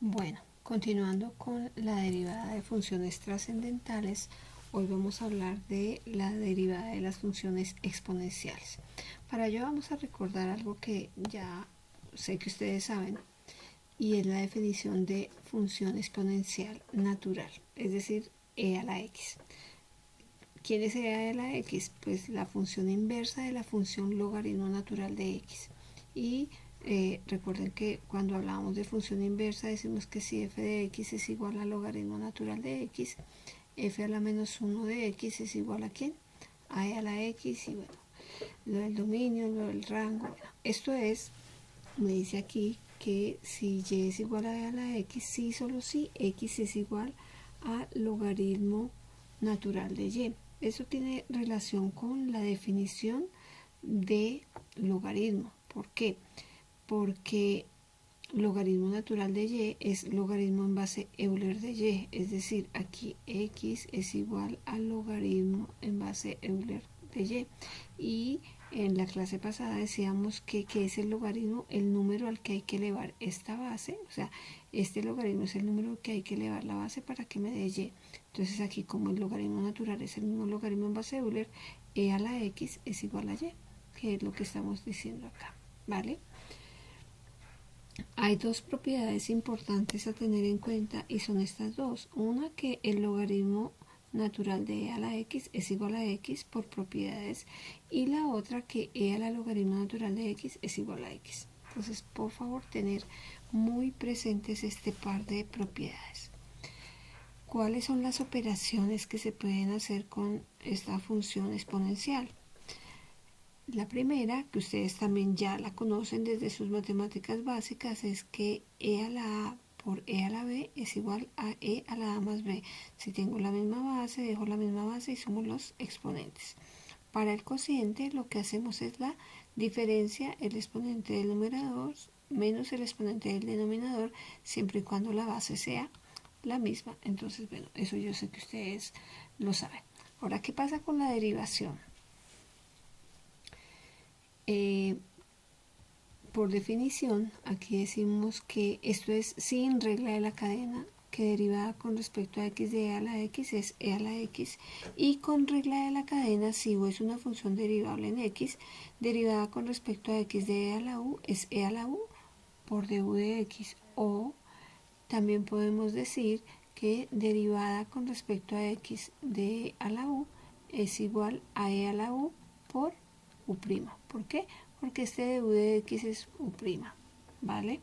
Bueno, continuando con la derivada de funciones trascendentales, hoy vamos a hablar de la derivada de las funciones exponenciales. Para ello vamos a recordar algo que ya sé que ustedes saben, y es la definición de función exponencial natural, es decir, e a la x. ¿Quién es e a la x? Pues la función inversa de la función logaritmo natural de x. Y recuerden que cuando hablamos de función inversa decimos que si f de x es igual al logaritmo natural de x, f a la menos 1 de x es igual a ¿quién? A e a la x. Y bueno, lo del dominio, lo del rango. Bueno, esto es, me dice aquí que si y es igual a e a la x, sí, solo si x es igual a logaritmo natural de y. Eso tiene relación con la definición de logaritmo. ¿Por qué? Porque logaritmo natural de y es logaritmo en base Euler de y, es decir, aquí x es igual al logaritmo en base Euler de y. Y en la clase pasada decíamos que es el logaritmo, el número al que hay que elevar esta base, o sea, este logaritmo es el número que hay que elevar la base para que me dé y. Entonces aquí, como el logaritmo natural es el mismo logaritmo en base Euler, e a la x es igual a y, que es lo que estamos diciendo acá, ¿vale? Hay dos propiedades importantes a tener en cuenta y son estas dos. Una, que el logaritmo natural de e a la x es igual a x por propiedades, y la otra, que e a la logaritmo natural de x es igual a x. Entonces, por favor, tener muy presentes este par de propiedades. ¿Cuáles son las operaciones que se pueden hacer con esta función exponencial? La primera, que ustedes también ya la conocen desde sus matemáticas básicas, es que e a la a por e a la b es igual a e a la a más b. Si tengo la misma base, dejo la misma base y sumo los exponentes. Para el cociente lo que hacemos es la diferencia, el exponente del numerador menos el exponente del denominador, siempre y cuando la base sea la misma. Entonces, bueno, eso yo sé que ustedes lo saben. Ahora, ¿qué pasa con la derivación? Por definición, aquí decimos que esto es sin regla de la cadena, que derivada con respecto a x de e a la x es e a la x, y con regla de la cadena, si u es una función derivable en x, derivada con respecto a x de e a la u es e a la u por du de x. O también podemos decir que derivada con respecto a x de e a la u es igual a e a la u por u'. ¿Por qué? Porque este du de x es u', ¿vale?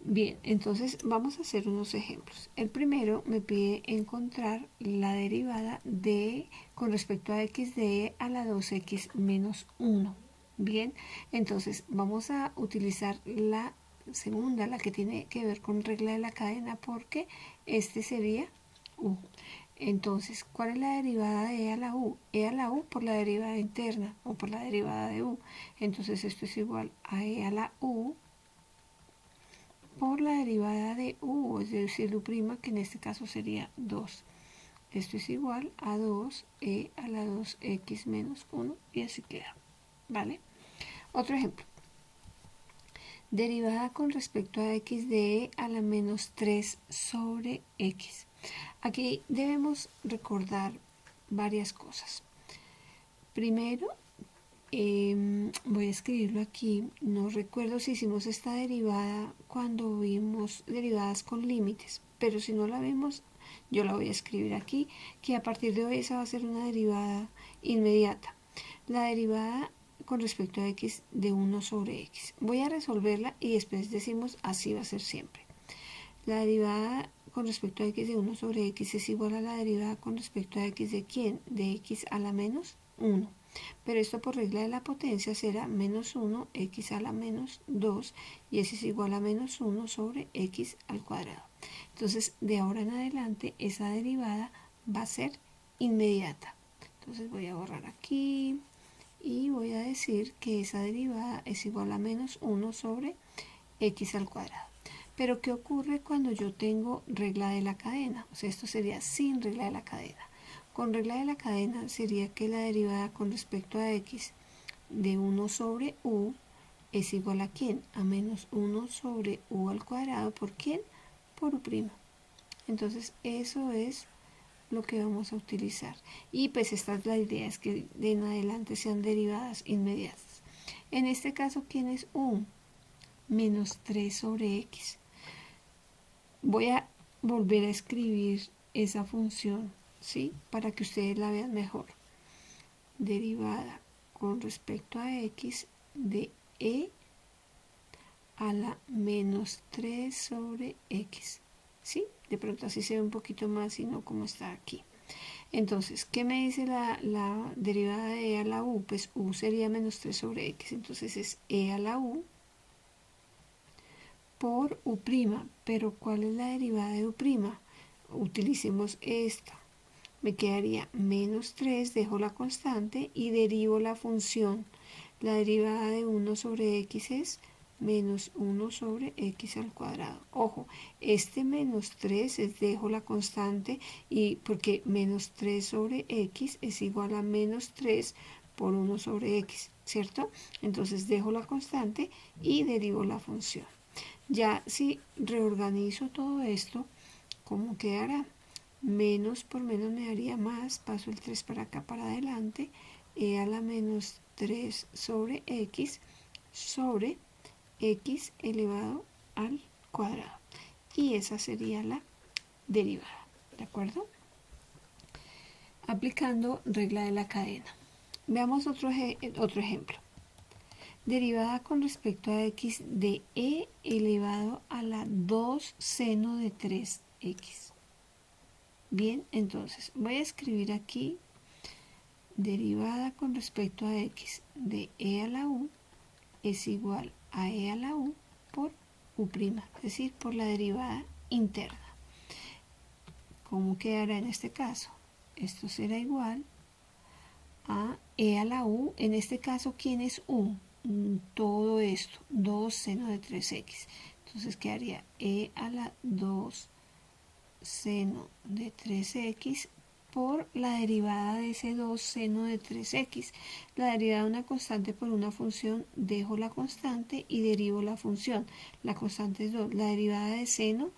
Bien, entonces vamos a hacer unos ejemplos. El primero me pide encontrar la derivada de con respecto a x de e a la 2x menos 1. Bien, entonces vamos a utilizar la segunda, la que tiene que ver con regla de la cadena, porque este sería u. Entonces, ¿cuál es la derivada de e a la u? E a la u por la derivada interna o por la derivada de u. Entonces esto es igual a e a la u por la derivada de u, es decir, u', que en este caso sería 2. Esto es igual a 2e a la 2x menos 1, y así queda, ¿vale? Otro ejemplo. Derivada con respecto a x de e a la menos 3 sobre x. Aquí debemos recordar varias cosas. Primero, voy a escribirlo aquí. No recuerdo si hicimos esta derivada cuando vimos derivadas con límites, pero si no la vimos, yo la voy a escribir aquí, que a partir de hoy esa va a ser una derivada inmediata. La derivada con respecto a x de 1 sobre x. Voy a resolverla y después decimos así va a ser siempre. La derivada con respecto a x de 1 sobre x es igual a la derivada con respecto a x de ¿quién? De x a la menos 1. Pero esto por regla de la potencia será menos 1 x a la menos 2, y eso es igual a menos 1 sobre x al cuadrado. Entonces, de ahora en adelante, esa derivada va a ser inmediata. Entonces voy a borrar aquí y voy a decir que esa derivada es igual a menos 1 sobre x al cuadrado. Pero ¿qué ocurre cuando yo tengo regla de la cadena? O sea, esto sería sin regla de la cadena. Con regla de la cadena sería que la derivada con respecto a x de 1 sobre u es igual a ¿quién? A menos 1 sobre u al cuadrado. ¿Por quién? por u'. Entonces eso es lo que vamos a utilizar. Y pues esta es la idea, es que de en adelante sean derivadas inmediatas. En este caso, ¿quién es u? Menos 3 sobre x. Voy a volver a escribir esa función, ¿sí? Para que ustedes la vean mejor. Derivada con respecto a x de e a la menos 3 sobre x. ¿Sí? De pronto así se ve un poquito más y no como está aquí. Entonces, ¿qué me dice la derivada de e a la u? Pues u sería menos 3 sobre x. Entonces es e a la u por u'. Pero ¿cuál es la derivada de u'? Utilicemos esta. Me quedaría menos 3, dejo la constante y derivo la función. La derivada de 1 sobre x es menos 1 sobre x al cuadrado. Ojo, este menos 3 es dejo la constante y porque menos 3 sobre x es igual a menos 3 por 1 sobre x, ¿cierto? Entonces dejo la constante y derivo la función. Ya si reorganizo todo esto, ¿cómo quedará? Menos por menos me daría más, paso el 3 para acá para adelante, e a la menos 3 sobre x elevado al cuadrado. Y esa sería la derivada, ¿de acuerdo? Aplicando regla de la cadena. Veamos otro ejemplo. Derivada con respecto a x de e elevado a la 2 seno de 3x. Bien, entonces voy a escribir aquí derivada con respecto a x de e a la u es igual a e a la u por u', es decir, por la derivada interna. ¿Cómo quedará en este caso? Esto será igual a e a la u. En este caso, ¿quién es u? Todo esto, 2 seno de 3x. Entonces quedaría e a la 2 seno de 3x por la derivada de ese 2 seno de 3x. La derivada de una constante por una función, dejo la constante y derivo la función. La constante es 2. La derivada de seno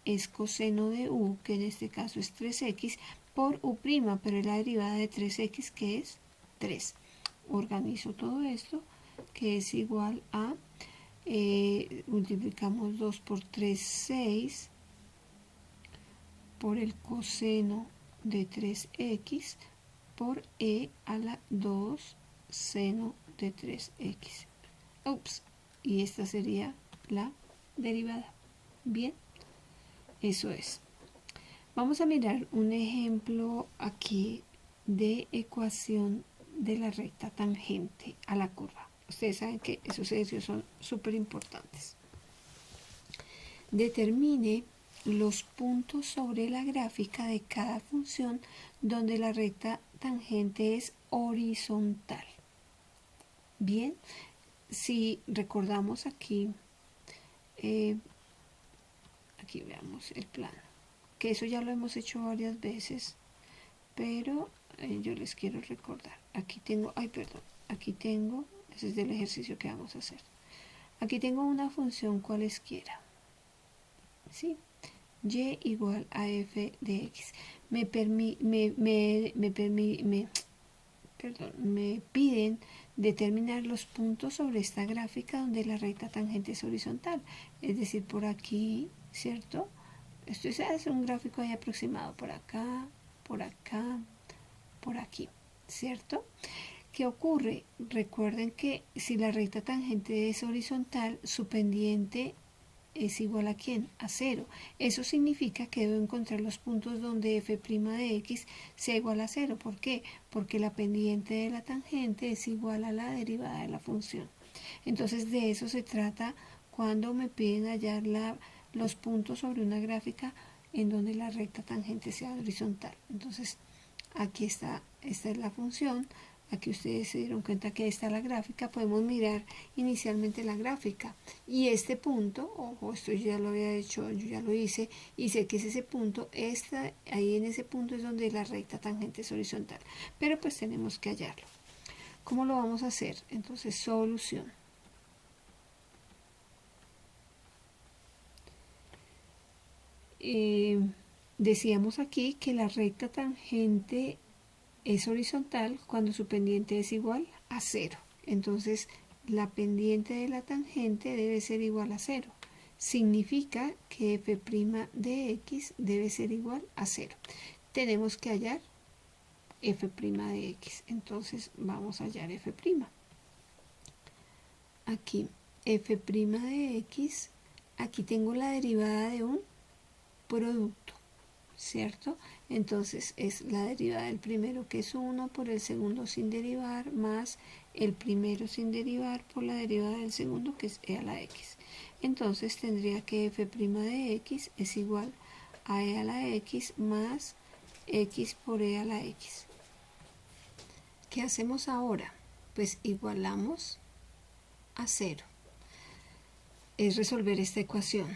es coseno de u, que en este caso es 3x, por u', pero es la derivada de 3x, que es 3. Organizo todo esto, que es igual a, multiplicamos 2 por 3, 6, por el coseno de 3x por e a la 2 seno de 3x. Ups, y esta sería la derivada. Bien, eso es. Vamos a mirar un ejemplo aquí de ecuación de la recta tangente a la curva. Ustedes saben que esos ejercicios son súper importantes. Determine los puntos sobre la gráfica de cada función donde la recta tangente es horizontal. Bien, si recordamos aquí, aquí veamos el plano, que eso ya lo hemos hecho varias veces, pero yo les quiero recordar. Aquí tengo, aquí tengo, ese es del ejercicio que vamos a hacer. Aquí tengo una función cualesquiera, ¿sí? Y igual a f de x. Me piden determinar los puntos sobre esta gráfica donde la recta tangente es horizontal. Es decir, por aquí, ¿cierto? Esto es un gráfico ahí aproximado. Por acá, por acá, por aquí, ¿cierto? ¿Qué ocurre? Recuerden que si la recta tangente es horizontal, su pendiente es igual a ¿quién? A 0. Eso significa que debo encontrar los puntos donde f' de x sea igual a 0. ¿Por qué? Porque la pendiente de la tangente es igual a la derivada de la función. Entonces de eso se trata cuando me piden hallar los puntos sobre una gráfica en donde la recta tangente sea horizontal. Entonces aquí está, esta es la función. Aquí ustedes se dieron cuenta que está la gráfica. Podemos mirar inicialmente la gráfica. Y este punto, ojo, esto ya lo había hecho, yo ya lo hice, y sé que es ese punto, ahí en ese punto es donde la recta tangente es horizontal. Pero pues tenemos que hallarlo. ¿Cómo lo vamos a hacer? Entonces, solución. decíamos aquí que la recta tangente es horizontal cuando su pendiente es igual a 0. Entonces, la pendiente de la tangente debe ser igual a 0. Significa que f' de x debe ser igual a 0. Tenemos que hallar f' de x. Entonces, vamos a hallar f'. Aquí, f' de x, aquí tengo la derivada de un producto, ¿cierto? Entonces es la derivada del primero, que es 1, por el segundo sin derivar, más el primero sin derivar por la derivada del segundo, que es e a la x. Entonces tendría que f' de x es igual a e a la x más x por e a la x. ¿Qué hacemos ahora? Pues igualamos a 0. Es resolver esta ecuación.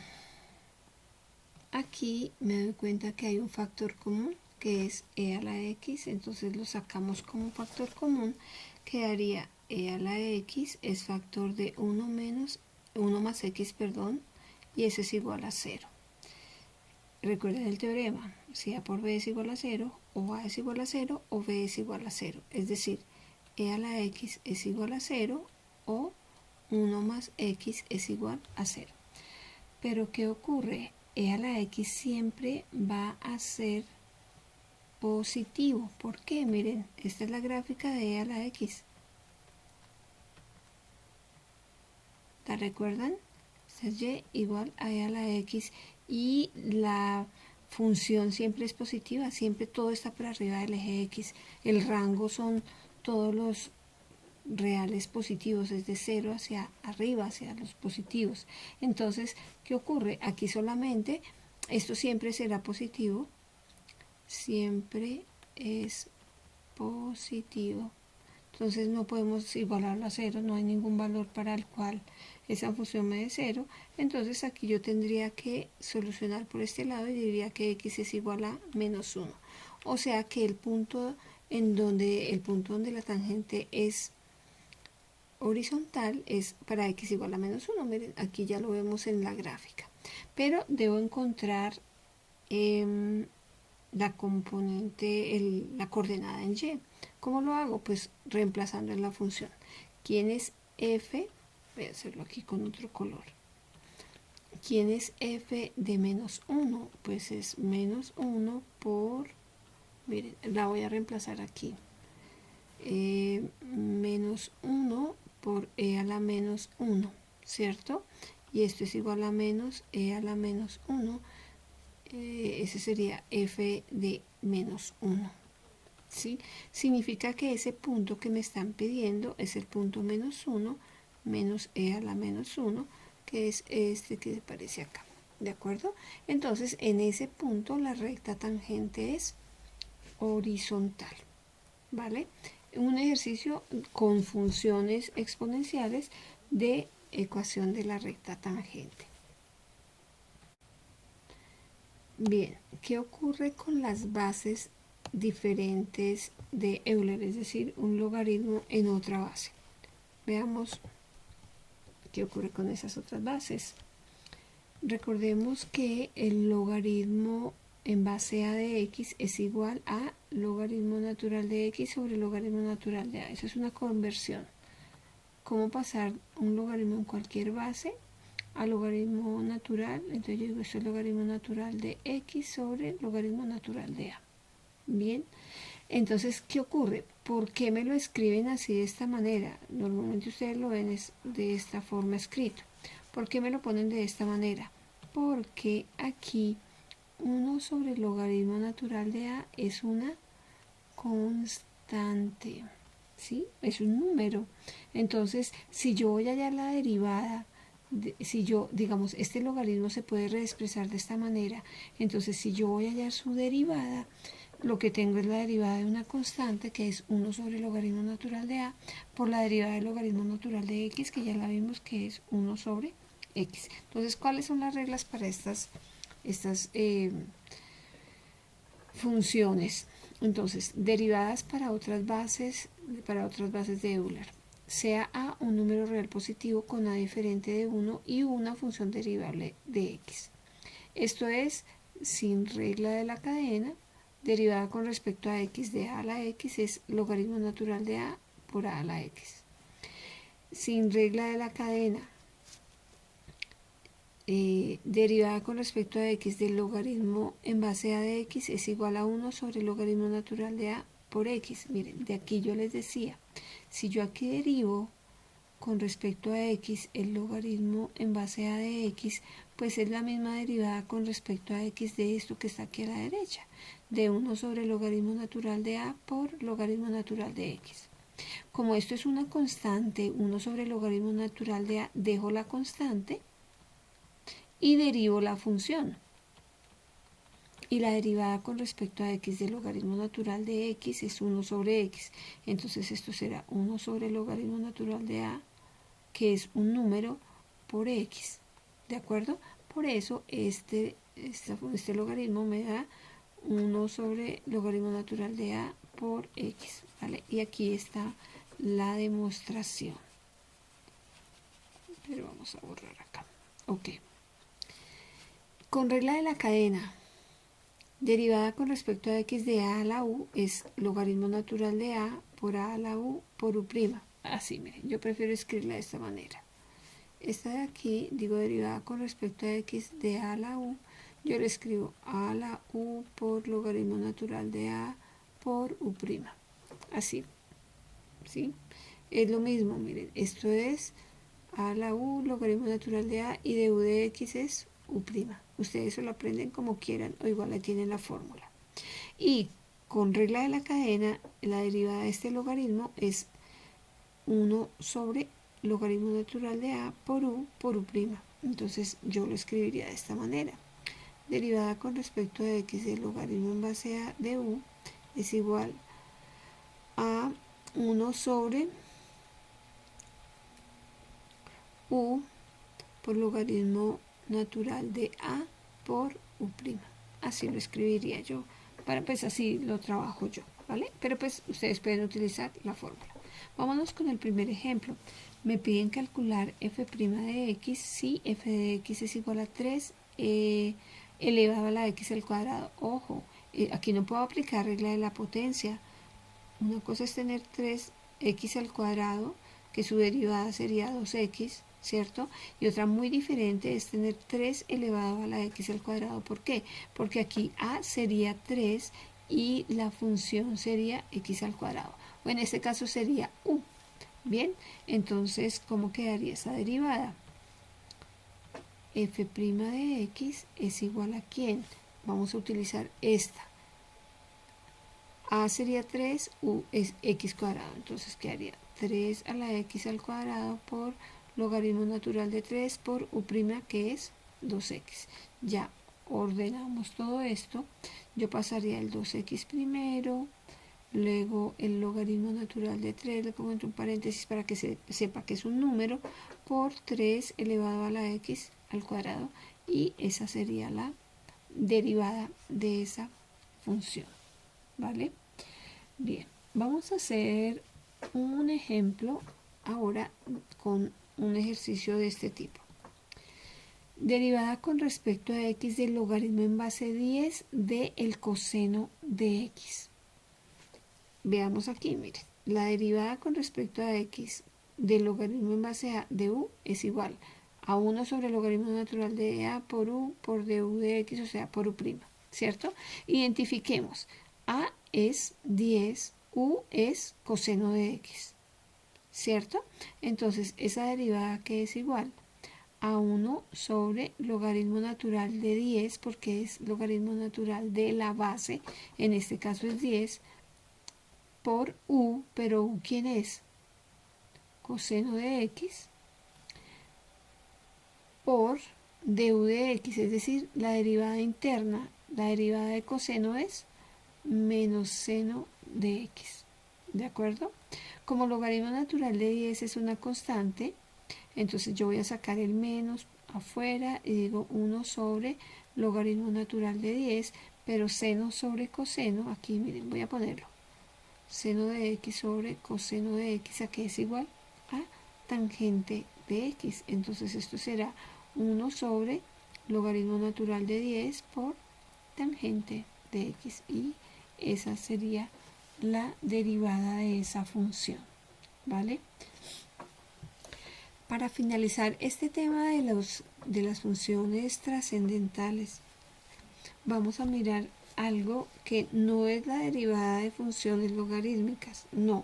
Aquí me doy cuenta que hay un factor común, que es e a la x, entonces lo sacamos como factor común. Quedaría e a la x es factor de 1 más x, y eso es igual a 0. Recuerden el teorema, si a por b es igual a 0, o a es igual a 0, o b es igual a 0. Es decir, e a la x es igual a 0, o 1 más x es igual a 0. Pero ¿qué ocurre? E a la x siempre va a ser positivo. ¿Por qué? Miren, esta es la gráfica de e a la x. ¿La recuerdan? Esta es y igual a e a la x, y la función siempre es positiva, siempre todo está por arriba del eje x. El rango son todos los reales positivos, es de 0 hacia arriba, hacia los positivos. Entonces, ¿qué ocurre? Aquí solamente, esto siempre será positivo, siempre es positivo. Entonces no podemos igualarlo a 0, no hay ningún valor para el cual esa función me dé 0. Entonces aquí yo tendría que solucionar por este lado y diría que x es igual a menos 1. O sea que el punto donde la tangente es horizontal es para x igual a menos 1. Miren, aquí ya lo vemos en la gráfica. Pero debo encontrar la componente, la coordenada en y. ¿Cómo lo hago? Pues reemplazando en la función. ¿Quién es f? Voy a hacerlo aquí con otro color. ¿Quién es f de menos 1? Pues es menos 1 por... Miren, la voy a reemplazar aquí. Menos 1 por e a la menos 1, ¿cierto? Y esto es igual a menos e a la menos 1. Ese sería f de menos 1. ¿Sí? Significa que ese punto que me están pidiendo es el punto menos 1 menos e a la menos 1, que es este que aparece acá. ¿De acuerdo? Entonces, en ese punto la recta tangente es horizontal. ¿Vale? Un ejercicio con funciones exponenciales de ecuación de la recta tangente. Bien, ¿qué ocurre con las bases diferentes de Euler? Es decir, un logaritmo en otra base. Veamos qué ocurre con esas otras bases. Recordemos que el logaritmo en base a de x es igual a logaritmo natural de x sobre logaritmo natural de a. Eso es una conversión. ¿Cómo pasar un logaritmo en cualquier base a logaritmo natural? Entonces yo digo, esto es logaritmo natural de x sobre logaritmo natural de a. Bien, entonces, ¿qué ocurre? ¿Por qué me lo escriben así de esta manera? Normalmente ustedes lo ven de esta forma escrito. ¿Por qué me lo ponen de esta manera? Porque aquí 1 sobre el logaritmo natural de a es una constante, ¿sí? Es un número. Entonces, si yo voy a hallar la derivada, si yo, digamos, este logaritmo se puede reexpresar de esta manera, entonces si yo voy a hallar su derivada, lo que tengo es la derivada de una constante, que es 1 sobre el logaritmo natural de a, por la derivada del logaritmo natural de x, que ya la vimos que es 1 sobre x. Entonces, ¿cuáles son las reglas para estas funciones? Entonces, derivadas para otras bases de Euler. Sea a un número real positivo con a diferente de 1 y una función derivable de x. Esto es sin regla de la cadena, derivada con respecto a x de a a la x es logaritmo natural de a por a a la x. Sin regla de la cadena, derivada con respecto a x del logaritmo en base a de x es igual a 1 sobre el logaritmo natural de a por x. Miren, de aquí yo les decía, si yo aquí derivo con respecto a x el logaritmo en base a de x, pues es la misma derivada con respecto a x de esto que está aquí a la derecha, de 1 sobre el logaritmo natural de a por logaritmo natural de x. Como esto es una constante, 1 sobre el logaritmo natural de a, dejo la constante y derivo la función. Y la derivada con respecto a x del logaritmo natural de x es 1 sobre x. Entonces esto será 1 sobre el logaritmo natural de a, que es un número, por x. ¿De acuerdo? Por eso este logaritmo me da 1 sobre logaritmo natural de a por x. ¿Vale? Y aquí está la demostración. Pero vamos a borrar acá. Ok. Con regla de la cadena, derivada con respecto a x de a a la u es logaritmo natural de a por a la u por u'. Así, miren, yo prefiero escribirla de esta manera. Esta de aquí, digo derivada con respecto a x de a la u, yo le escribo a a la u por logaritmo natural de a por u'. Así, ¿sí? Es lo mismo, miren, esto es a a la u logaritmo natural de a y de u de x es u'. Ustedes se lo aprenden como quieran o igual le tienen la fórmula. Y con regla de la cadena, la derivada de este logaritmo es 1 sobre logaritmo natural de a por u'. Entonces yo lo escribiría de esta manera. Derivada con respecto a x del logaritmo en base a de u es igual a 1 sobre u por logaritmo natural de a por u'. Así lo escribiría yo, pues así lo trabajo yo, ¿vale? Pero pues ustedes pueden utilizar la fórmula. Vámonos con el primer ejemplo. Me piden calcular f' de x si f de x es igual a 3 elevado a la x al cuadrado. Ojo, aquí no puedo aplicar regla de la potencia. Una cosa es tener 3x al cuadrado, que su derivada sería 2x, ¿cierto? Y otra muy diferente es tener 3 elevado a la x al cuadrado. ¿Por qué? Porque aquí a sería 3 y la función sería x al cuadrado. O en este caso sería u. Bien, entonces, ¿cómo quedaría esa derivada? F' de x es igual a ¿quién? Vamos a utilizar esta. A sería 3, u es x cuadrado. Entonces quedaría 3 a la x al cuadrado por logaritmo natural de 3 por u', que es 2x. Ya ordenamos todo esto. Yo pasaría el 2x primero, luego el logaritmo natural de 3, le pongo entre un paréntesis para que se sepa que es un número, por 3 elevado a la x al cuadrado, y esa sería la derivada de esa función. ¿Vale? Bien, vamos a hacer un ejemplo ahora con un ejercicio de este tipo. Derivada con respecto a x del logaritmo en base 10 del coseno de x. Veamos aquí, miren, la derivada con respecto a x del logaritmo en base a de u es igual a 1 sobre el logaritmo natural de a por u por du de x, o sea, por u', ¿cierto? Identifiquemos. A es 10, u es coseno de x, ¿cierto? Entonces, esa derivada que es igual a 1 sobre logaritmo natural de 10, porque es logaritmo natural de la base, en este caso es 10, por u, pero u, ¿quién es? Coseno de x, por du de x, es decir, la derivada interna, la derivada de coseno es menos seno de x, ¿de acuerdo? Como logaritmo natural de 10 es una constante, entonces yo voy a sacar el menos afuera y digo 1 sobre logaritmo natural de 10, pero seno sobre coseno, aquí miren, voy a ponerlo, seno de x sobre coseno de x, ¿a qué es igual? A tangente de x, entonces esto será 1 sobre logaritmo natural de 10 por tangente de x, y esa sería la derivada de esa función, ¿vale? Para finalizar este tema de las funciones trascendentales, vamos a mirar algo que no es la derivada de funciones logarítmicas, no,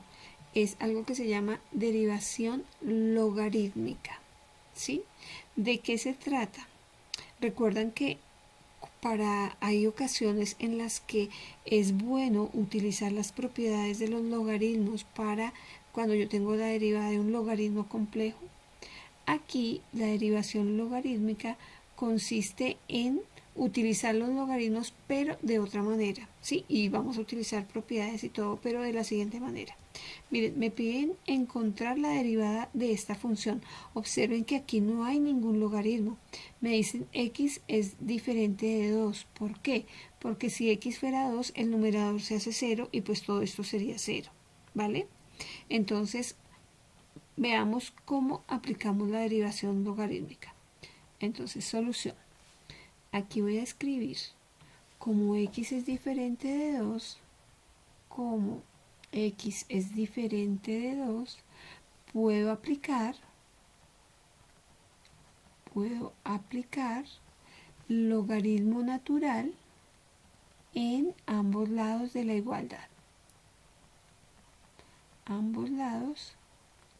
es algo que se llama derivación logarítmica, ¿sí? ¿De qué se trata? Recuerdan que hay ocasiones en las que es bueno utilizar las propiedades de los logaritmos para cuando yo tengo la derivada de un logaritmo complejo. Aquí la derivación logarítmica consiste en utilizar los logaritmos pero de otra manera, ¿sí? Y vamos a utilizar propiedades y todo, pero de la siguiente manera. Miren, me piden encontrar la derivada de esta función. Observen que aquí no hay ningún logaritmo. Me dicen x es diferente de 2. ¿Por qué? Porque si x fuera 2, el numerador se hace 0 y pues todo esto sería 0, ¿vale? Entonces, veamos cómo aplicamos la derivación logarítmica. Entonces, solución. Aquí voy a escribir como x es diferente de 2, como x es diferente de 2, puedo aplicar logaritmo natural en ambos lados de la igualdad. Ambos lados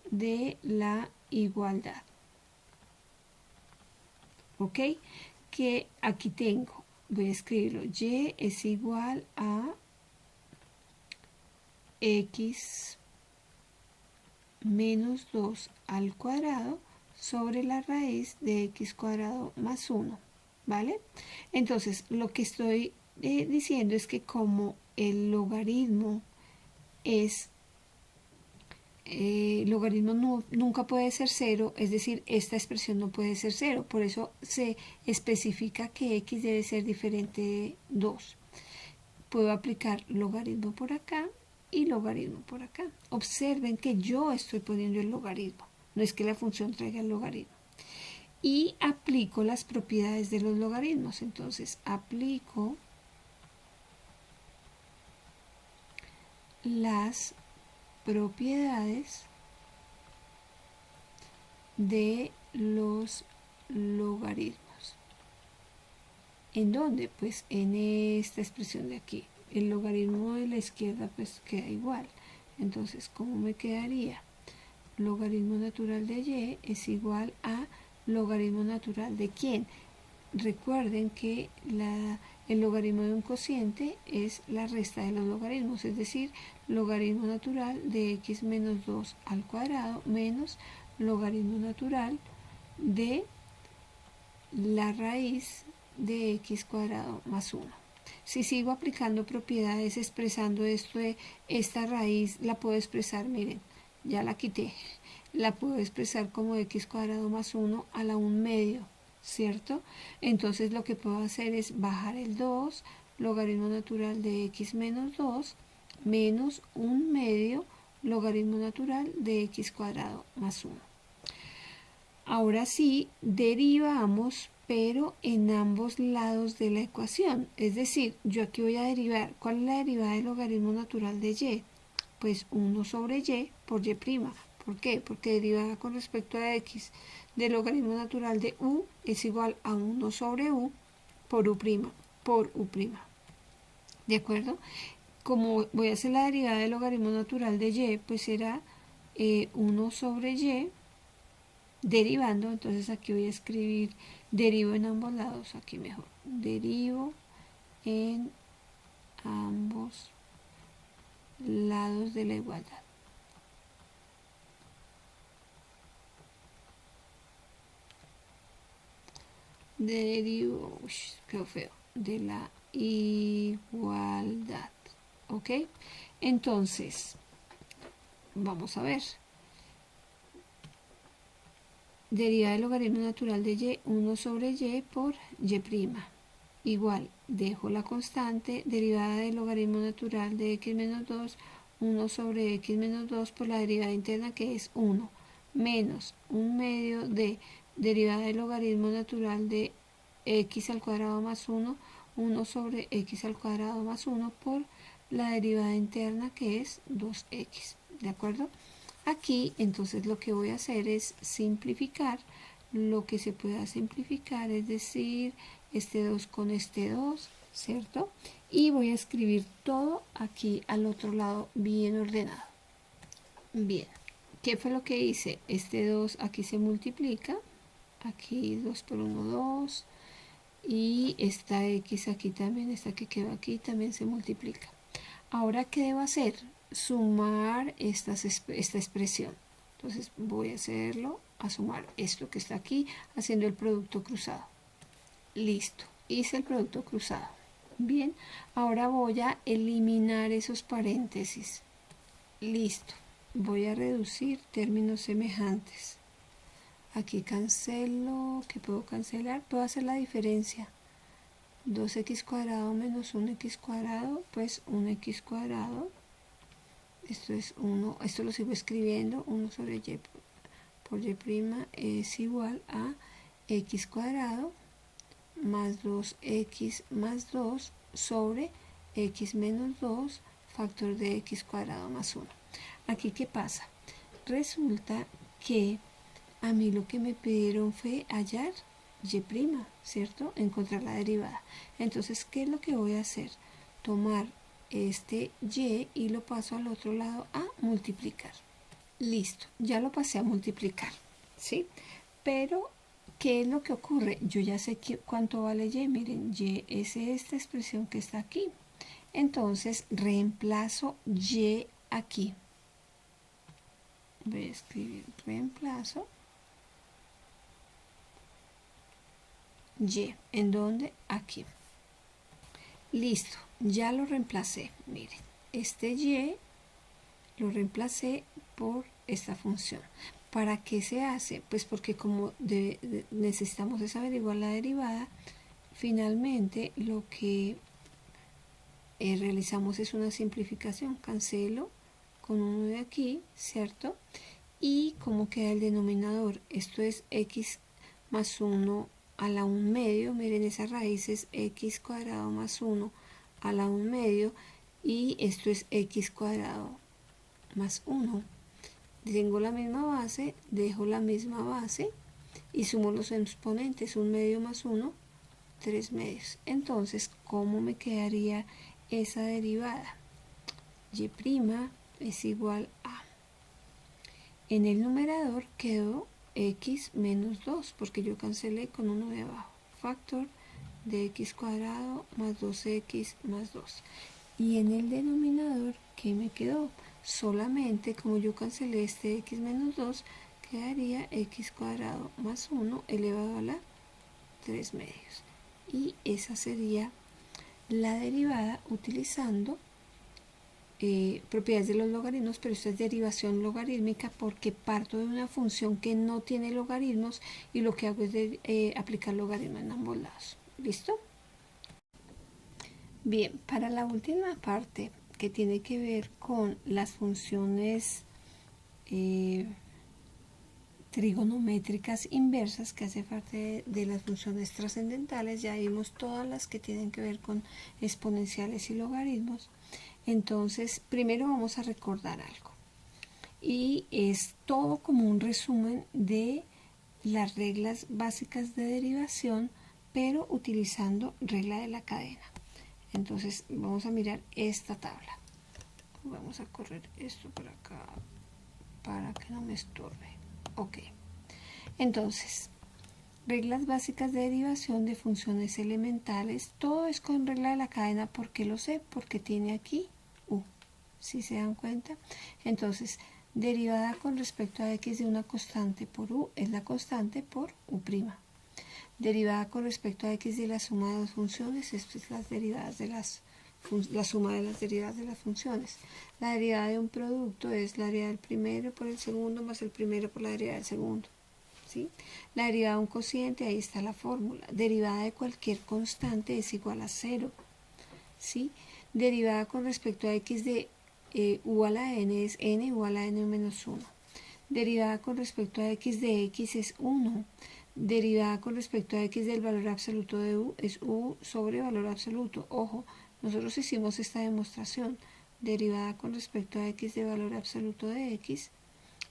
de la igualdad. ¿Ok? Que aquí tengo, voy a escribirlo, y es igual a x menos 2 al cuadrado sobre la raíz de x cuadrado más 1, ¿vale? Entonces, lo que estoy diciendo es que como el logaritmo es logaritmo nunca puede ser 0, es decir, esta expresión no puede ser 0, por eso se especifica que x debe ser diferente de 2. Puedo aplicar logaritmo por acá y logaritmo por acá. Observen que yo estoy poniendo el logaritmo, no es que la función traiga el logaritmo. Y aplico las propiedades de los logaritmos, entonces aplico las propiedades de los logaritmos. ¿En dónde? Pues en esta expresión de aquí. El logaritmo de la izquierda pues queda igual. Entonces, ¿cómo me quedaría? Logaritmo natural de y es igual a logaritmo natural de ¿quién? Recuerden que el logaritmo de un cociente es la resta de los logaritmos, es decir, logaritmo natural de x menos 2 al cuadrado menos logaritmo natural de la raíz de x cuadrado más 1. Si sigo aplicando propiedades expresando esto de esta raíz, la puedo expresar, miren, ya la quité, la puedo expresar como x cuadrado más 1 a la 1 medio, ¿cierto? Entonces lo que puedo hacer es bajar el 2, logaritmo natural de x menos 2, menos 1 medio, logaritmo natural de x cuadrado más 1. Ahora sí, derivamos, pero en ambos lados de la ecuación. Es decir, yo aquí voy a derivar. ¿Cuál es la derivada del logaritmo natural de y? Pues 1 sobre y por y'. ¿Por qué? Porque derivada con respecto a x del logaritmo natural de u es igual a 1 sobre u por u'. ¿De acuerdo? Como voy a hacer la derivada del logaritmo natural de y, pues será 1 sobre y derivando, entonces aquí voy a escribir derivo en ambos lados, aquí mejor, derivo en ambos lados de la igualdad. Derivo, quedó feo, de la igualdad, ¿ok? Entonces, vamos a ver. Derivada del logaritmo natural de y, 1 sobre y por y'. Igual, dejo la constante, derivada del logaritmo natural de x menos 2, 1 sobre x menos 2 por la derivada interna que es 1, menos 1 medio de derivada del logaritmo natural de x al cuadrado más 1, 1 sobre x al cuadrado más 1 por la derivada interna que es 2x, ¿de acuerdo? Aquí entonces lo que voy a hacer es simplificar lo que se pueda simplificar, es decir, este 2 con este 2, ¿cierto? Y voy a escribir todo aquí al otro lado bien ordenado. Bien, ¿qué fue lo que hice? Este 2 aquí se multiplica, aquí 2 por 1, 2, y esta x aquí también, esta que quedó aquí también se multiplica. Ahora, ¿qué debo hacer? Sumar esta expresión. Entonces voy a hacerlo, a sumar esto que está aquí, haciendo el producto cruzado. Listo, hice el producto cruzado. Bien, ahora voy a eliminar esos paréntesis. Listo, voy a reducir términos semejantes. Aquí cancelo, ¿qué puedo cancelar? Puedo hacer la diferencia. 2x cuadrado menos 1x cuadrado, pues 1x cuadrado. Esto es 1, esto lo sigo escribiendo, 1 sobre y por y' es igual a x cuadrado más 2x más 2 sobre x menos 2 factor de x cuadrado más 1. Aquí, ¿qué pasa? Resulta que a mí lo que me pidieron fue hallar y', ¿cierto? Encontrar la derivada. Entonces, ¿qué es lo que voy a hacer? Tomar este y lo paso al otro lado a multiplicar. Listo, ya lo pasé a multiplicar, ¿sí? Pero, ¿qué es lo que ocurre? Yo ya sé cuánto vale y. Miren, y es esta expresión que está aquí. Entonces, reemplazo y aquí. Voy a escribir reemplazo y. ¿En dónde? Aquí. Listo, ya lo reemplacé. Miren, este y lo reemplacé por esta función. ¿Para qué se hace? Pues porque como necesitamos es averiguar la derivada, finalmente lo que realizamos es una simplificación. Cancelo con uno de aquí, ¿cierto? Y ¿cómo queda el denominador? Esto es x más 1 a la 1 medio. Miren, esa raíz es x cuadrado más 1 a la 1 medio, y esto es x cuadrado más 1. Tengo la misma base, dejo la misma base y sumo los exponentes. 1 medio más 1, 3 medios. Entonces, ¿cómo me quedaría esa derivada? Y' es igual a, en el numerador quedó x menos 2, porque yo cancelé con uno de abajo. Factor de x cuadrado más 2x más 2. Y en el denominador, ¿qué me quedó? Solamente, como yo cancelé este x menos 2, quedaría x cuadrado más 1 elevado a la 3 medios. Y esa sería la derivada utilizando propiedades de los logaritmos, pero esta es derivación logarítmica porque parto de una función que no tiene logaritmos y lo que hago es aplicar logaritmos en ambos lados. ¿Listo? Bien, para la última parte que tiene que ver con las funciones trigonométricas inversas, que hace parte de las funciones trascendentales, ya vimos todas las que tienen que ver con exponenciales y logaritmos. Entonces, primero vamos a recordar algo, y es todo como un resumen de las reglas básicas de derivación, pero utilizando regla de la cadena. Entonces, vamos a mirar esta tabla. Vamos a correr esto por acá para que no me estorbe. Ok. Entonces, reglas básicas de derivación de funciones elementales. Todo es con regla de la cadena. ¿Por qué lo sé? Porque tiene aquí u. ¿Sí se dan cuenta? Entonces, derivada con respecto a x de una constante por u es la constante por u'. Derivada con respecto a x de la suma de dos funciones, esto es las derivadas de la suma de las derivadas de las funciones. La derivada de un producto es la derivada del primero por el segundo más el primero por la derivada del segundo. ¿Sí? La derivada de un cociente, ahí está la fórmula. Derivada de cualquier constante es igual a 0. ¿Sí? Derivada con respecto a x de u a la n es n u a la n menos 1. Derivada con respecto a x de x es 1. derivada con respecto a x del valor absoluto de u es u sobre valor absoluto. Ojo, nosotros hicimos esta demostración. Derivada con respecto a x de valor absoluto de x,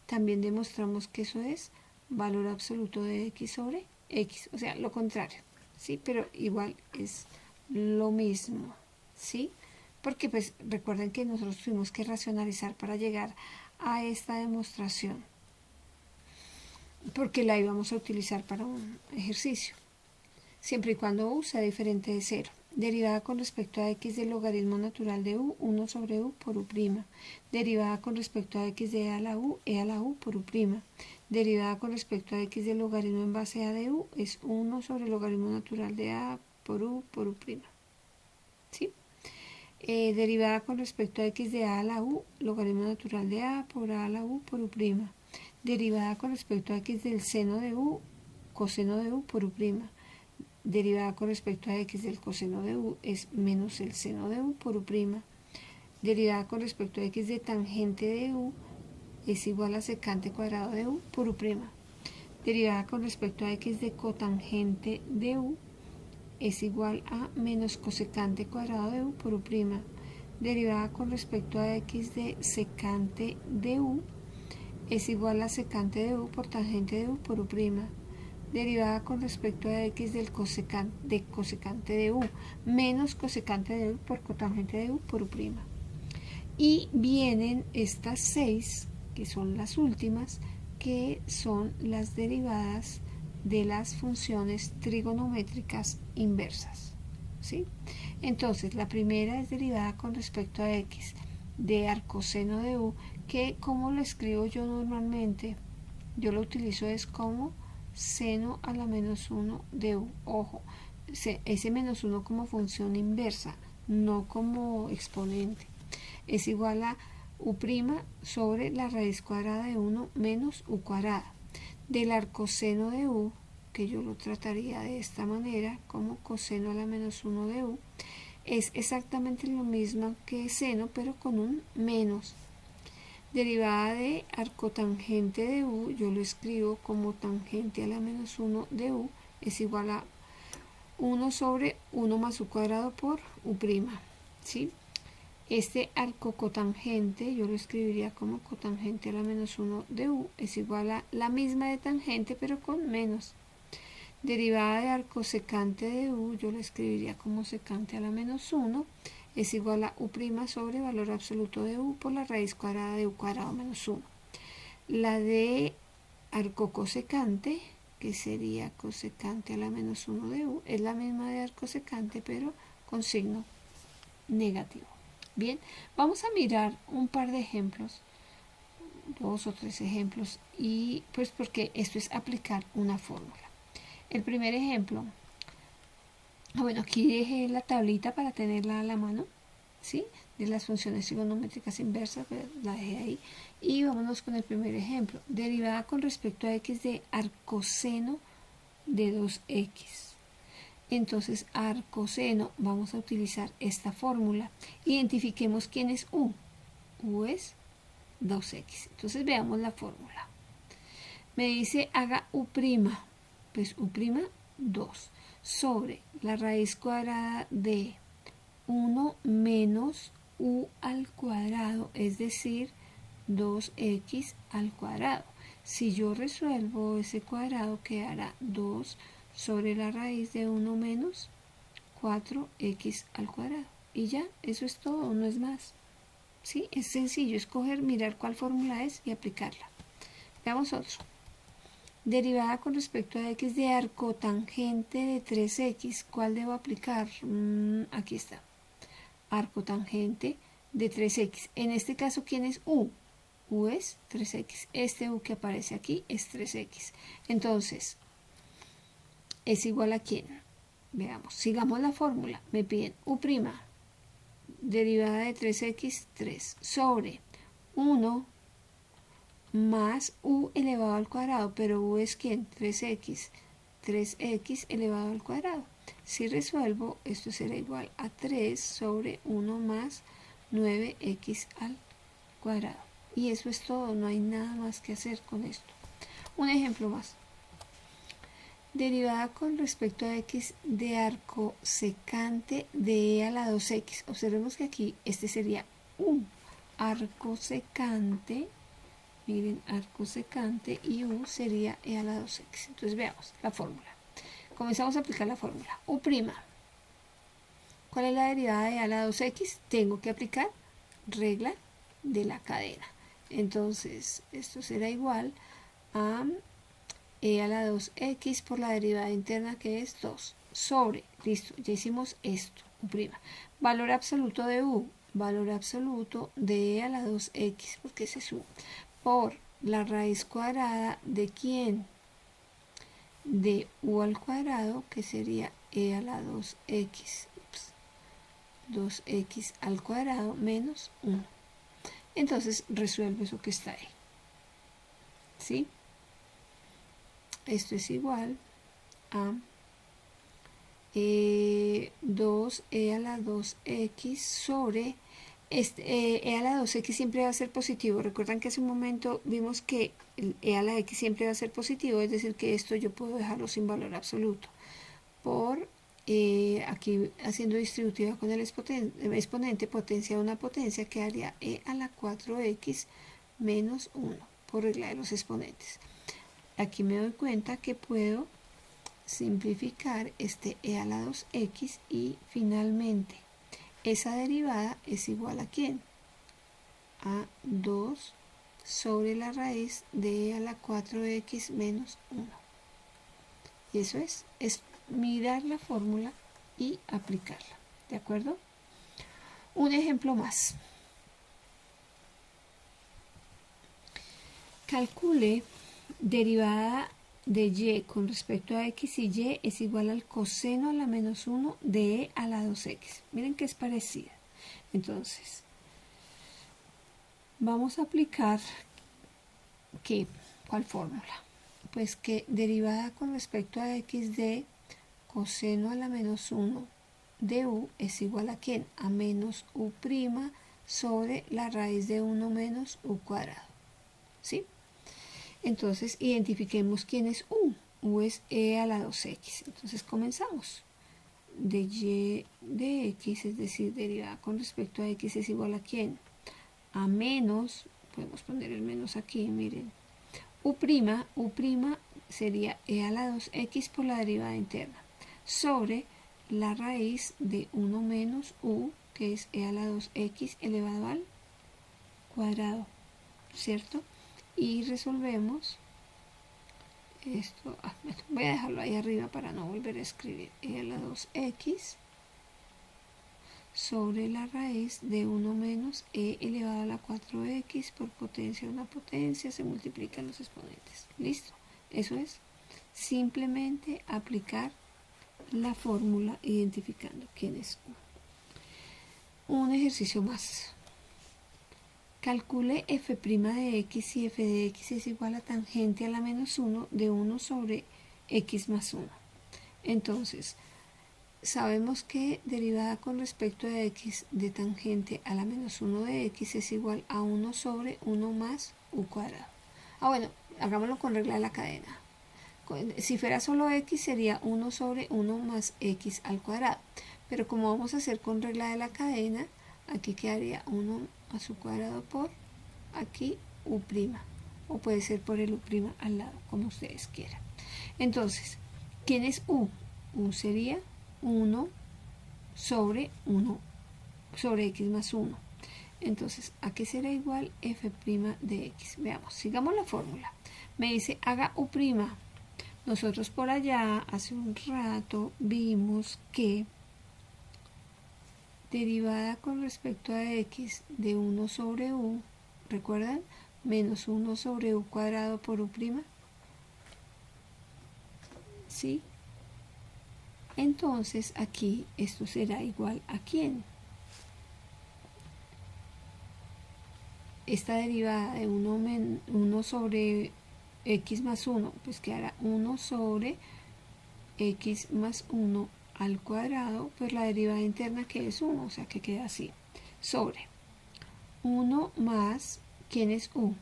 también demostramos que eso es valor absoluto de x sobre x, o sea, lo contrario, ¿sí? Pero igual es lo mismo, ¿sí? Porque pues recuerden que nosotros tuvimos que racionalizar para llegar a esta demostración, porque la íbamos a utilizar para un ejercicio, siempre y cuando u sea diferente de 0. Derivada con respecto a x del logaritmo natural de u, 1 sobre u por u'. Derivada con respecto a x de e a la u por u'. Derivada con respecto a x del logaritmo en base a de u es 1 sobre el logaritmo natural de a por u'. ¿Sí? Derivada con respecto a x de a la u, logaritmo natural de a a la u por u'. Derivada con respecto a x del seno de u, coseno de u por u'. Derivada con respecto a x del coseno de u es menos el seno de u por u'. Derivada con respecto a x de tangente de u es igual a secante cuadrado de u por u'. Derivada con respecto a x de cotangente de u es igual a menos cosecante cuadrado de u por u'. Derivada con respecto a x de secante de u es igual a secante de u por tangente de u por u'. Derivada con respecto a x del cosecante de u menos cosecante de u por cotangente de u por u'. Y vienen estas 6, que son las últimas, que son las derivadas de las funciones trigonométricas inversas, ¿sí? Entonces, la primera es derivada con respecto a x de arcoseno de u, que como lo escribo yo normalmente, yo lo utilizo es como seno a la menos 1 de u. Ojo, ese menos 1 como función inversa, no como exponente. Es igual a u' sobre la raíz cuadrada de 1 menos u cuadrada. Del arcoseno de u, que yo lo trataría de esta manera, como coseno a la menos 1 de u, es exactamente lo mismo que seno, pero con un menos. Derivada de arcotangente de u, yo lo escribo como tangente a la menos 1 de u, es igual a 1 sobre 1 más u cuadrado por u', ¿sí? Este arco cotangente yo lo escribiría como cotangente a la menos 1 de u, es igual a la misma de tangente pero con menos. Derivada de arco secante de u, yo lo escribiría como secante a la menos 1, es igual a u' sobre valor absoluto de u por la raíz cuadrada de u cuadrado menos 1. La de arco cosecante, que sería cosecante a la menos 1 de u, es la misma de arco secante pero con signo negativo. Bien, vamos a mirar un par de ejemplos, 2 o 3 ejemplos, y pues porque esto es aplicar una fórmula. El primer ejemplo, bueno, aquí dejé la tablita para tenerla a la mano, ¿sí? De las funciones trigonométricas inversas, pues la dejé ahí. Y vámonos con el primer ejemplo. Derivada con respecto a x de arcoseno de 2x. Entonces, arcoseno, vamos a utilizar esta fórmula. Identifiquemos quién es u. U es 2x. Entonces, veamos la fórmula. Me dice haga u', pues u', 2, sobre la raíz cuadrada de 1 menos u al cuadrado, es decir, 2x al cuadrado. Si yo resuelvo ese cuadrado, quedará 2 sobre la raíz de 1 menos 4x al cuadrado. Y ya, eso es todo, no es más. ¿Sí? Es sencillo, escoger, mirar cuál fórmula es y aplicarla. Veamos otro. Derivada con respecto a x de arcotangente de 3x. ¿Cuál debo aplicar? Aquí está. Arcotangente de 3x. En este caso, ¿quién es u? U es 3x. Este u que aparece aquí es 3x. Entonces, ¿es igual a quién? Veamos. Sigamos la fórmula. Me piden u', derivada de 3x, 3, sobre 1 más u elevado al cuadrado, pero u es ¿quién? 3x, 3x elevado al cuadrado. Si resuelvo, esto será igual a 3 sobre 1 más 9x al cuadrado. Y eso es todo, no hay nada más que hacer con esto. Un ejemplo más. Derivada con respecto a x de arco secante de e a la 2x. Observemos que aquí este sería u arco secante, miren, arco secante, y u sería e a la 2x. Entonces veamos la fórmula. Comenzamos a aplicar la fórmula. U'. ¿Cuál es la derivada de e a la 2x? Tengo que aplicar regla de la cadena. Entonces esto será igual a e a la 2x por la derivada interna, que es 2, sobre, listo, ya hicimos esto, u'. Valor absoluto de u, valor absoluto de e a la 2x, porque ese es u, por la raíz cuadrada de ¿quién? De u al cuadrado, que sería e a la 2x, 2x al cuadrado menos 1. Entonces resuelvo eso que está ahí, ¿sí? Esto es igual a 2e a la 2x sobre e a la 2x siempre va a ser positivo. Recuerdan que hace un momento vimos que el e a la x siempre va a ser positivo, es decir que esto yo puedo dejarlo sin valor absoluto, por aquí haciendo distributiva con el exponente, potencia de una potencia, quedaría e a la 4x menos 1 por regla de los exponentes. Aquí me doy cuenta que puedo simplificar este e a la 2x y finalmente esa derivada es igual a ¿quién? A 2 sobre la raíz de e a la 4x menos 1. Y eso es mirar la fórmula y aplicarla. ¿De acuerdo? Un ejemplo más. Calcule derivada de y con respecto a x, y y es igual al coseno a la menos 1 de e a la 2x. Miren que es parecida. Entonces, vamos a aplicar ¿qué? ¿Cuál fórmula? Pues que derivada con respecto a x de coseno a la menos 1 de u es igual a ¿quién? A menos u' sobre la raíz de 1 menos u cuadrado. ¿Sí? Entonces identifiquemos quién es u. U es e a la 2x. Entonces comenzamos. De y de x, es decir, derivada con respecto a x es igual a ¿quién? A menos, podemos poner el menos aquí, miren. U', sería e a la 2x por la derivada interna, sobre la raíz de 1 menos u, que es e a la 2x elevado al cuadrado, ¿cierto? Y resolvemos esto. Bueno, voy a dejarlo ahí arriba para no volver a escribir. E a la 2x sobre la raíz de 1 menos e elevado a la 4x por potencia de una potencia, se multiplican los exponentes. Listo. Eso es simplemente aplicar la fórmula identificando quién es u. Un ejercicio más. Calcule f' de x y f de x es igual a tangente a la menos 1 de 1 sobre x más 1. Entonces, sabemos que derivada con respecto a x de tangente a la menos 1 de x es igual a 1 sobre 1 más u cuadrado. Bueno, hagámoslo con regla de la cadena. Si fuera solo x sería 1 sobre 1 más x al cuadrado. Pero como vamos a hacer con regla de la cadena, aquí quedaría 1 a su cuadrado por aquí u', o puede ser por el u' al lado, como ustedes quieran. Entonces, ¿quién es u? U sería 1 sobre 1 sobre x más 1. Entonces, ¿a qué será igual f' de x? Veamos, sigamos la fórmula. Me dice, haga u'. Nosotros por allá, hace un rato, vimos que derivada con respecto a x de 1 sobre u, ¿recuerdan? Menos 1 sobre u cuadrado por u'. ¿Sí? Entonces aquí esto será igual a ¿quién? Esta derivada de 1 sobre x más 1, pues quedará 1 sobre x más 1 al cuadrado, pues la derivada interna que es 1, o sea que queda así, sobre 1 más, ¿quién es u?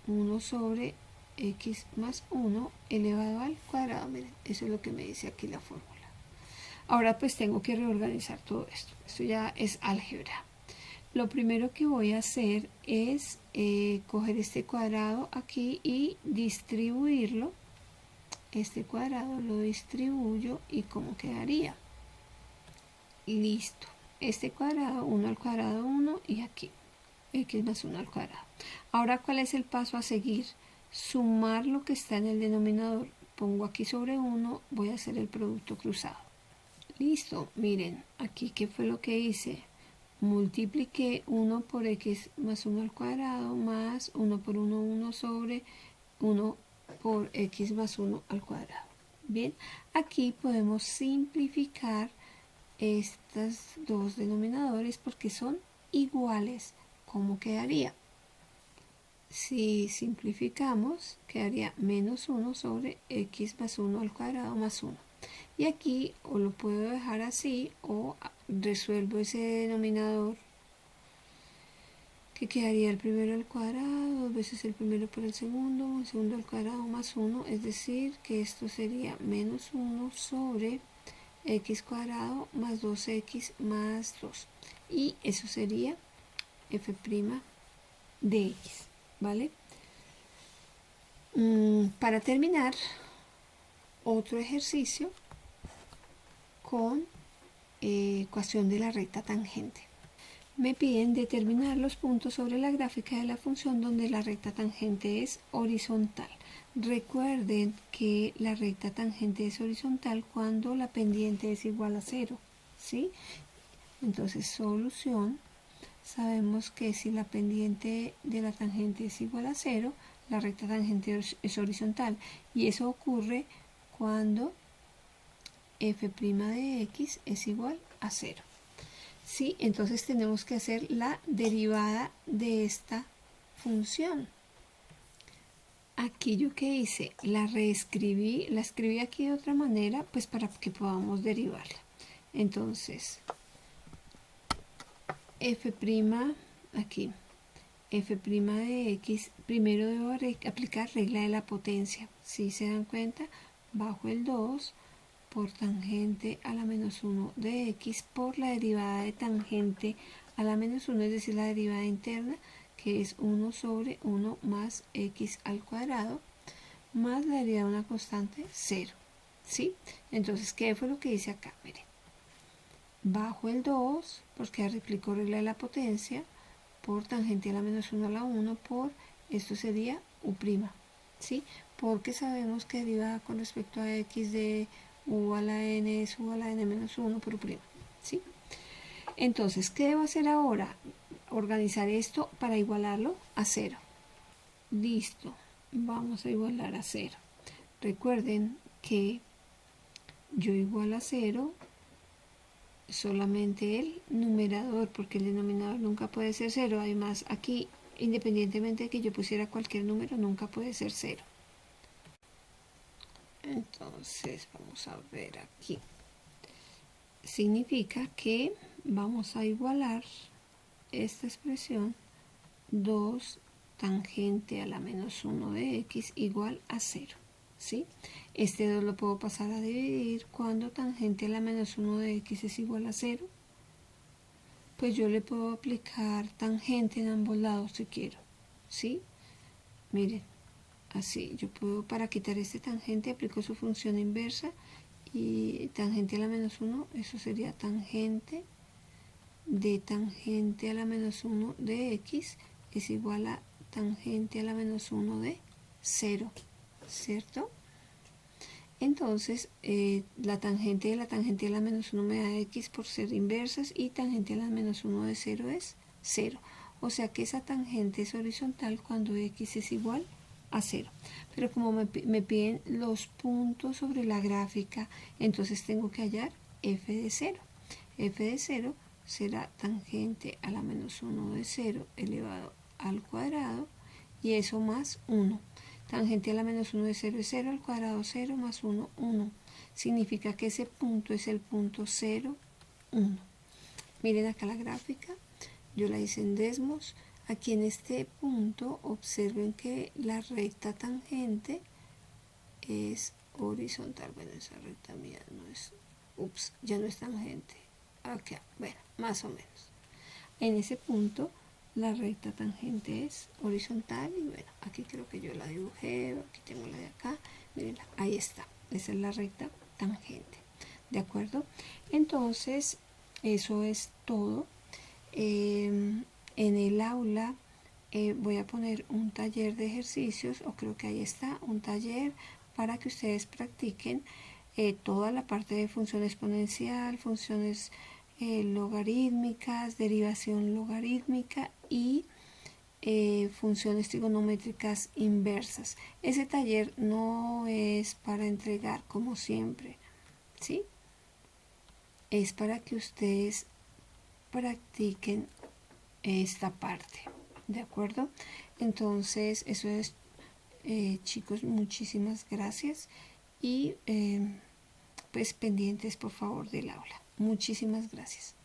1 sobre x más 1 elevado al cuadrado. Miren, eso es lo que me dice aquí la fórmula. Ahora pues tengo que reorganizar todo esto. Esto ya es álgebra. Lo primero que voy a hacer es coger este cuadrado aquí y distribuirlo. Este cuadrado lo distribuyo y ¿cómo quedaría? Listo. Este cuadrado, 1 al cuadrado 1 y aquí x más 1 al cuadrado. Ahora, ¿cuál es el paso a seguir? Sumar lo que está en el denominador. Pongo aquí sobre 1, voy a hacer el producto cruzado. Listo, miren, aquí ¿qué fue lo que hice? Multipliqué 1 por x más 1 al cuadrado más 1 por 1, 1 sobre 1 por x más 1 al cuadrado. Bien, aquí podemos simplificar estos dos denominadores porque son iguales. ¿Cómo quedaría? Si simplificamos, quedaría menos 1 sobre x más 1 al cuadrado más 1. Y aquí o lo puedo dejar así o resuelvo ese denominador que quedaría el primero al cuadrado, 2 veces el primero por el segundo al cuadrado más 1, es decir, que esto sería menos 1 sobre x cuadrado más 2x más 2. Y eso sería f' de x, ¿vale? Para terminar, otro ejercicio con ecuación de la recta tangente. Me piden determinar los puntos sobre la gráfica de la función donde la recta tangente es horizontal. Recuerden que la recta tangente es horizontal cuando la pendiente es igual a 0, ¿sí? Entonces, solución. Sabemos que si la pendiente de la tangente es igual a 0, la recta tangente es horizontal. Y eso ocurre cuando f' de x es igual a 0. ¿Sí? Entonces tenemos que hacer la derivada de esta función. Aquí yo qué hice, la escribí aquí de otra manera, pues para que podamos derivarla. Entonces, f', aquí, f' de x, primero debo aplicar regla de la potencia. Si se dan cuenta, bajo el 2 por tangente a la menos 1 de x por la derivada de tangente a la menos 1, es decir, la derivada interna, que es 1 sobre 1 más x al cuadrado, más la derivada de una constante 0. ¿Sí? Entonces, ¿qué fue lo que hice acá? Miren. Bajo el 2, porque replico regla de la potencia, por tangente a la menos 1 a la 1 por, esto sería u', ¿sí? Porque sabemos que derivada con respecto a x de u a la n es u a la n menos 1 por u', ¿sí? Entonces, ¿qué debo hacer ahora? Organizar esto para igualarlo a 0. Listo, vamos a igualar a 0. Recuerden que yo igual a 0 solamente el numerador, porque el denominador nunca puede ser 0. Además, aquí, independientemente de que yo pusiera cualquier número, nunca puede ser 0. Entonces, vamos a ver aquí. Significa que vamos a igualar esta expresión 2 tangente a la menos 1 de x igual a 0. ¿Sí? Este 2 lo puedo pasar a dividir cuando tangente a la menos 1 de x es igual a 0. Pues yo le puedo aplicar tangente en ambos lados si quiero. ¿Sí? Miren, así yo puedo, para quitar este tangente, aplico su función inversa y tangente a la menos 1, eso sería tangente de tangente a la menos 1 de x es igual a tangente a la menos 1 de 0, ¿cierto? Entonces, la tangente de la tangente a la menos 1 me da x por ser inversas y tangente a la menos 1 de 0 es 0. O sea que esa tangente es horizontal cuando x es igual a 0. Pero como me piden los puntos sobre la gráfica, entonces tengo que hallar f de 0. f de 0 será tangente a la menos 1 de 0 elevado al cuadrado y eso más 1. Tangente a la menos 1 de 0 es 0 al cuadrado 0 más 1, 1. Significa que ese punto es el punto 0, 1. Miren acá la gráfica, yo la hice en Desmos. aquí en este punto observen que la recta tangente es horizontal. Bueno, esa recta mía no es, ya no es tangente. Acá, bueno, más o menos. En ese punto la recta tangente es horizontal y bueno, aquí creo que yo la dibujé, aquí tengo la de acá, mirenla, ahí está, esa es la recta tangente, ¿de acuerdo? Entonces, eso es todo. En el aula voy a poner un taller de ejercicios, o creo que ahí está, un taller para que ustedes practiquen toda la parte de función exponencial, funciones logarítmicas, derivación logarítmica y funciones trigonométricas inversas. Ese taller no es para entregar como siempre, ¿sí? Es para que ustedes practiquen esta parte, ¿de acuerdo? Entonces, eso es, chicos, muchísimas gracias y pues pendientes por favor del aula. Muchísimas gracias.